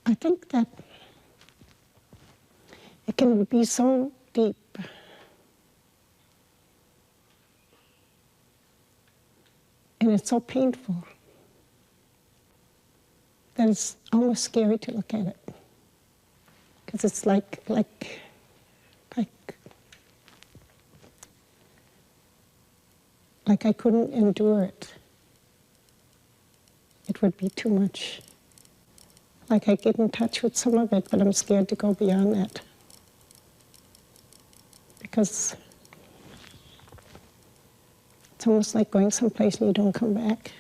I think that it can be so deep and it's so painful that it's almost scary to look at it. Because it's like I couldn't endure it. It would be too much. Like I get in touch with some of it, but I'm scared to go beyond that. Because it's almost like going someplace and you don't come back.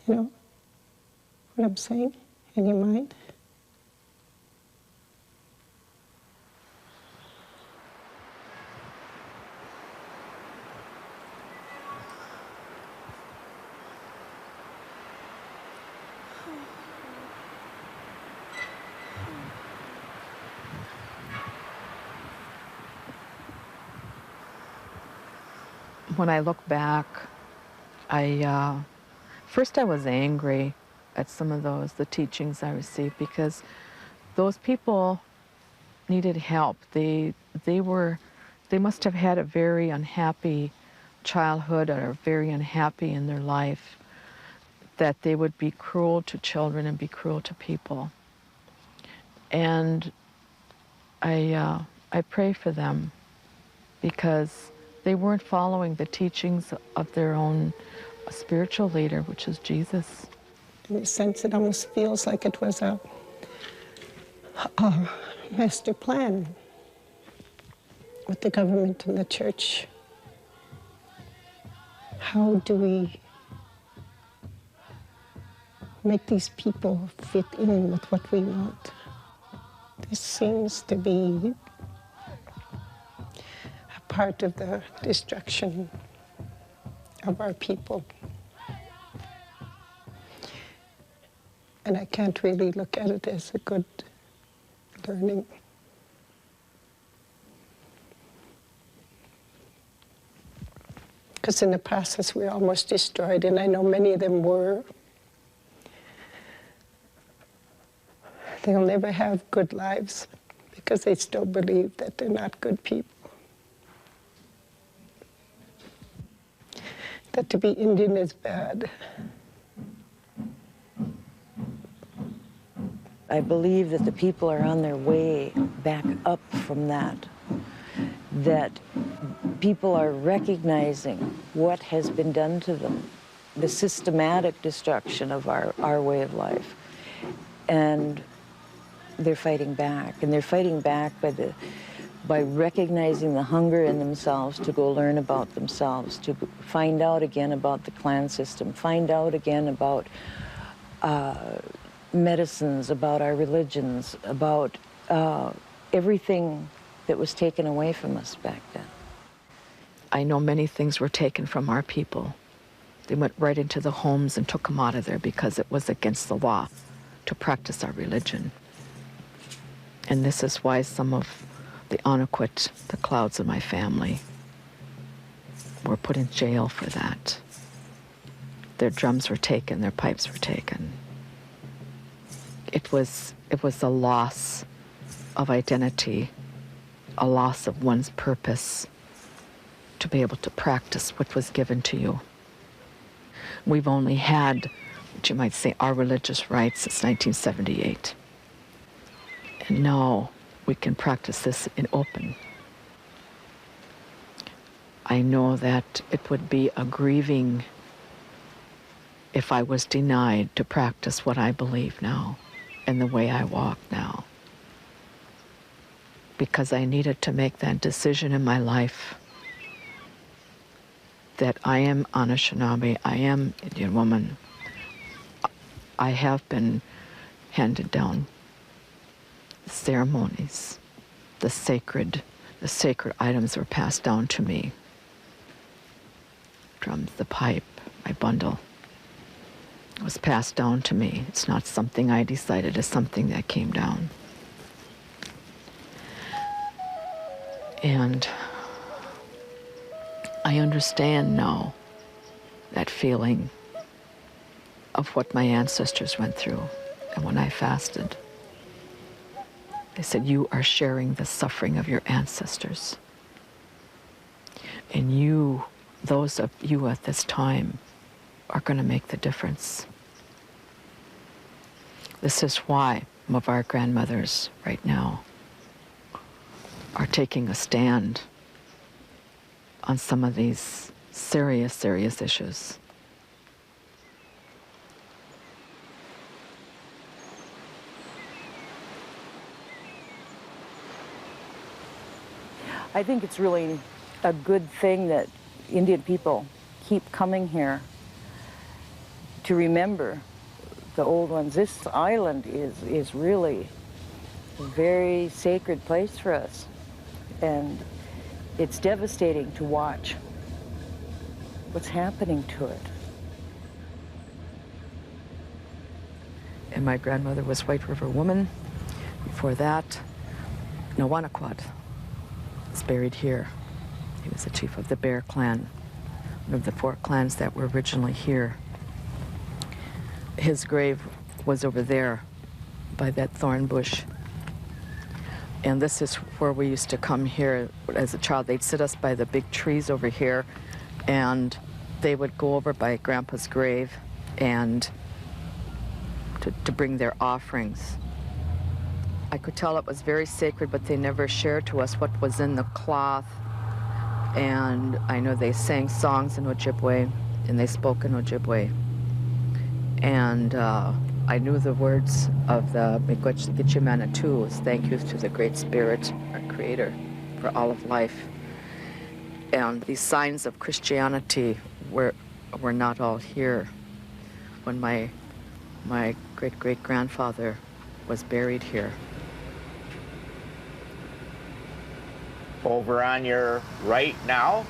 You know what I'm saying in your mind? When I look back, first I was angry at some of the teachings I received, because those people needed help. They must have had a very unhappy childhood, or very unhappy in their life, that they would be cruel to children and be cruel to people. And I pray for them, because they weren't following the teachings of their own spiritual leader, which is Jesus. In a sense, it almost feels like it was a master plan with the government and the church. How do we make these people fit in with what we want? This seems to be part of the destruction of our people. And I can't really look at it as a good learning. Because in the process we're almost destroyed, and I know many of them were. They'll never have good lives because they still believe that they're not good people. That to be Indian is bad. I believe that the people are on their way back up from that. That people are recognizing what has been done to them, the systematic destruction of our way of life. And they're fighting back. And they're fighting back by recognizing the hunger in themselves to go learn about themselves, to find out again about the clan system, find out again about medicines, about our religions, about everything that was taken away from us back then. I know many things were taken from our people. They went right into the homes and took them out of there because it was against the law to practice our religion. And this is why some of the Anaquit, the Clouds of my family, were put in jail for that. Their drums were taken, their pipes were taken. It was a loss of identity, a loss of one's purpose to be able to practice what was given to you. We've only had, what you might say, our religious rights since 1978. And now we can practice this in open. I know that it would be a grieving if I was denied to practice what I believe now and the way I walk now. Because I needed to make that decision in my life that I am Anishinabe, I am Indian woman. I have been handed down ceremonies. The sacred items were passed down to me. Drums, the pipe, my bundle was passed down to me. It's not something I decided, it's something that came down. And I understand now that feeling of what my ancestors went through and when I fasted. They said, you are sharing the suffering of your ancestors. And you, those of you at this time, are going to make the difference. This is why some of our grandmothers right now are taking a stand on some of these serious, serious issues. I think it's really a good thing that Indian people keep coming here to remember the old ones. This island is really a very sacred place for us, and it's devastating to watch what's happening to it. And my grandmother was White River woman. Before that, Nawanakwat is buried here. He was the chief of the Bear Clan, one of the 4 clans that were originally here. His grave was over there by that thorn bush. And this is where we used to come here as a child. They'd sit us by the big trees over here, and they would go over by Grandpa's grave and to bring their offerings. I could tell it was very sacred, but they never shared to us what was in the cloth. And I know they sang songs in Ojibwe, and they spoke in Ojibwe. And I knew the words of the Miigwech Gitchimanatu, thank you to the Great Spirit, our Creator, for all of life. And these signs of Christianity were not all here. When my great-great-grandfather was buried here. Over on your right now,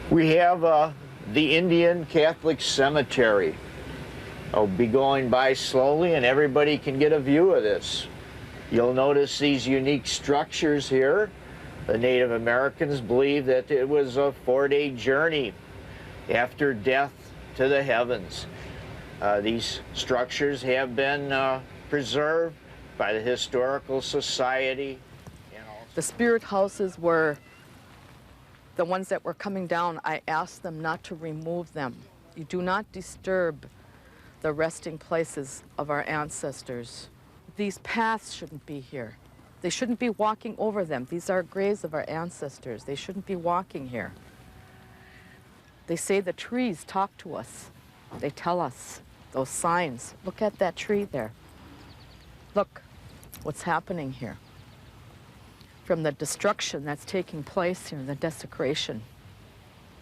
we have the Indian Catholic Cemetery. I'll be going by slowly and everybody can get a view of this. You'll notice these unique structures here. The Native Americans believe that it was a 4-day journey after death to the heavens. These structures have been preserved by the Historical Society. The spirit houses were the ones that were coming down. I asked them not to remove them. You do not disturb the resting places of our ancestors. These paths shouldn't be here. They shouldn't be walking over them. These are graves of our ancestors. They shouldn't be walking here. They say the trees talk to us. They tell us those signs. Look at that tree there. Look what's happening here. From the destruction that's taking place here, the desecration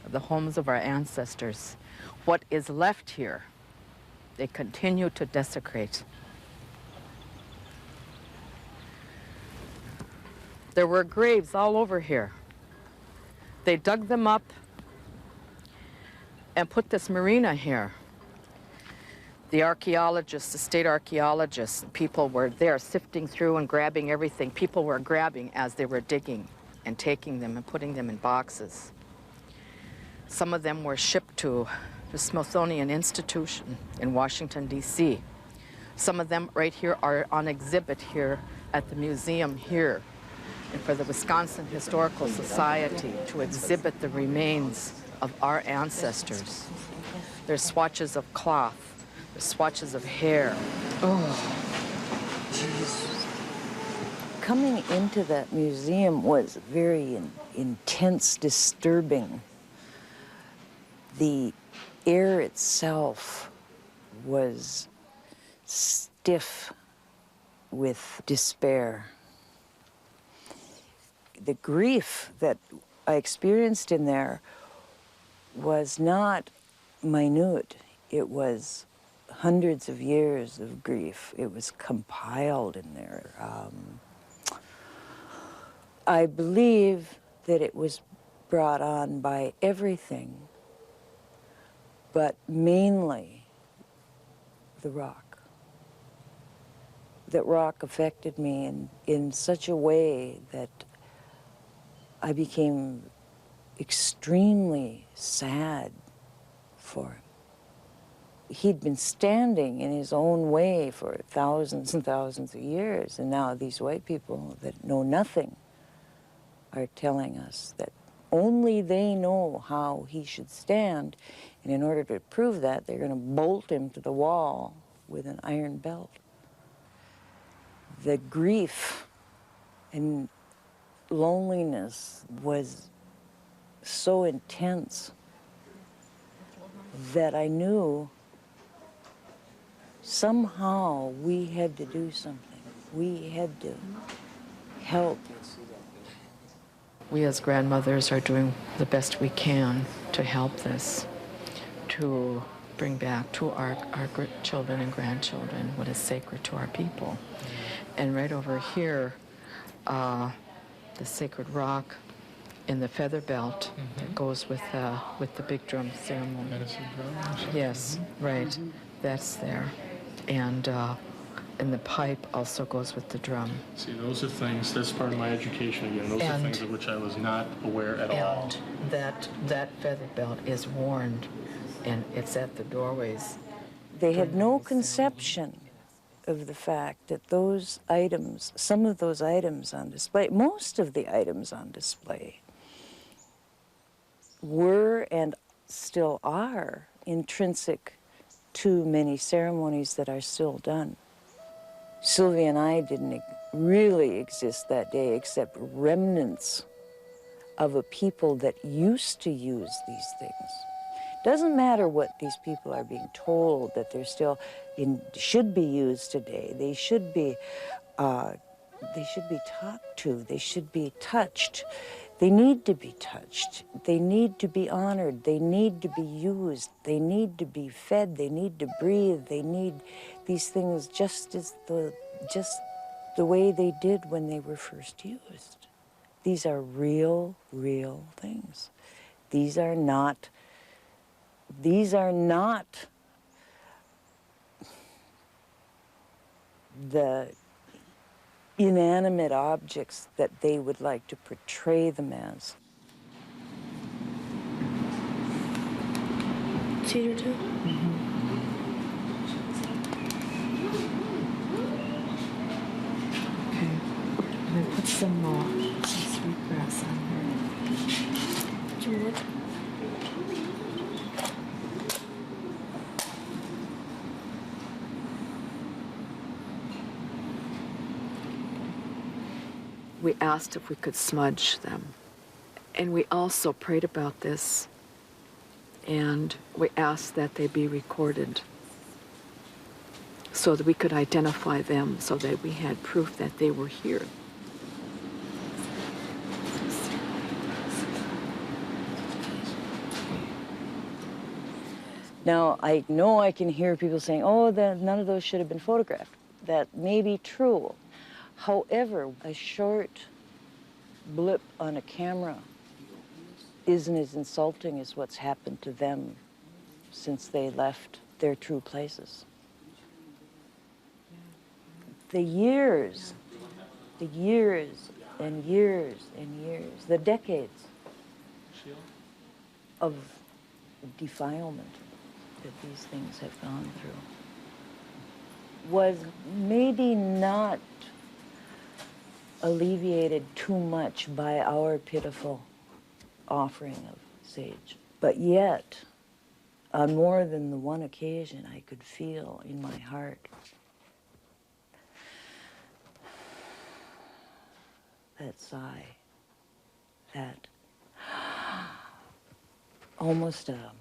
of the homes of our ancestors, what is left here, they continue to desecrate. There were graves all over here. They dug them up and put this marina here. The archaeologists, the state archaeologists, people were there sifting through and grabbing everything. People were grabbing as they were digging and taking them and putting them in boxes. Some of them were shipped to the Smithsonian Institution in Washington, D.C. Some of them right here are on exhibit here at the museum here, and for the Wisconsin Historical Society to exhibit the remains of our ancestors. There's swatches of cloth. Swatches of hair. Oh, Jesus. Coming into that museum was very intense, disturbing. The air itself was stiff with despair. The grief that I experienced in there was not minute. It was hundreds of years of grief. It was compiled in there. I believe that it was brought on by everything, but mainly the rock. That rock affected me in such a way that I became extremely sad for him. he'd been standing in his own way for thousands and thousands of years, and now these white people that know nothing are telling us that only they know how he should stand, and in order to prove that, they're going to bolt him to the wall with an iron belt. The grief and loneliness was so intense that I knew somehow we had to do something. We had to help. We as grandmothers are doing the best we can to help this, to bring back to our children and grandchildren what is sacred to our people. And right over here, the sacred rock in the feather belt that goes with the big drum ceremony. Medicine drum? Yes, right. That's there. And the pipe also goes with the drum. See, those are things, that's part of my education again. Those are things of which I was not aware at all. And that feather belt is worn, and it's at the doorways. They had no conception of the fact that those items, some of those items on display, most of the items on display, were and still are intrinsic to many ceremonies that are still done. Sylvia and I didn't really exist that day except remnants of a people that used to use these things. Doesn't matter what these people are being told that they're still should be used today. They should be talked to. They should be touched. They need to be touched. They need to be honored. They need to be used. They need to be fed. They need to breathe. They need these things just the way they did when they were first used. These are real, real things. These are not the inanimate objects that they would like to portray them as. Cedar too? Okay. I'm going to put some sweetgrass on here. Do you want? We asked if we could smudge them. And we also prayed about this. And we asked that they be recorded so that we could identify them, so that we had proof that they were here. Now, I know I can hear people saying, oh, none of those should have been photographed. That may be true. However, a short blip on a camera isn't as insulting as what's happened to them since they left their true places. The years and years and years, the decades of defilement that these things have gone through was maybe not alleviated too much by our pitiful offering of sage. But yet, on more than the one occasion, I could feel in my heart that sigh, that almost a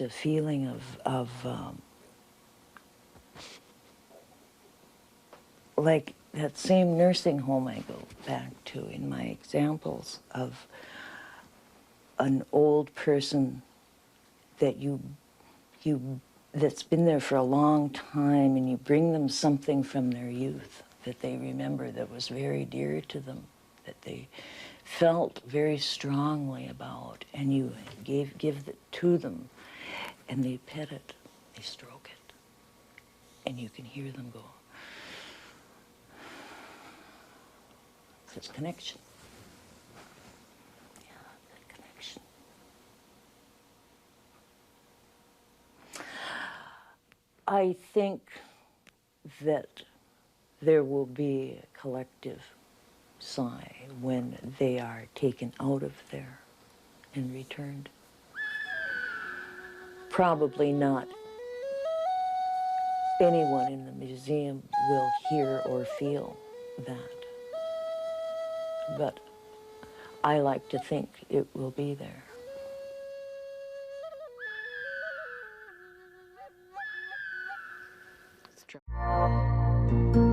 feeling of like that same nursing home I go back to in my examples of an old person that that's been there for a long time, and you bring them something from their youth that they remember that was very dear to them, that they felt very strongly about, and you give it to them, and they pet it, they stroke it, and you can hear them go. There's connection. Yeah, that connection. I think that there will be a collective sigh when they are taken out of there and returned. Probably not anyone in the museum will hear or feel that, but I like to think it will be there. It's true.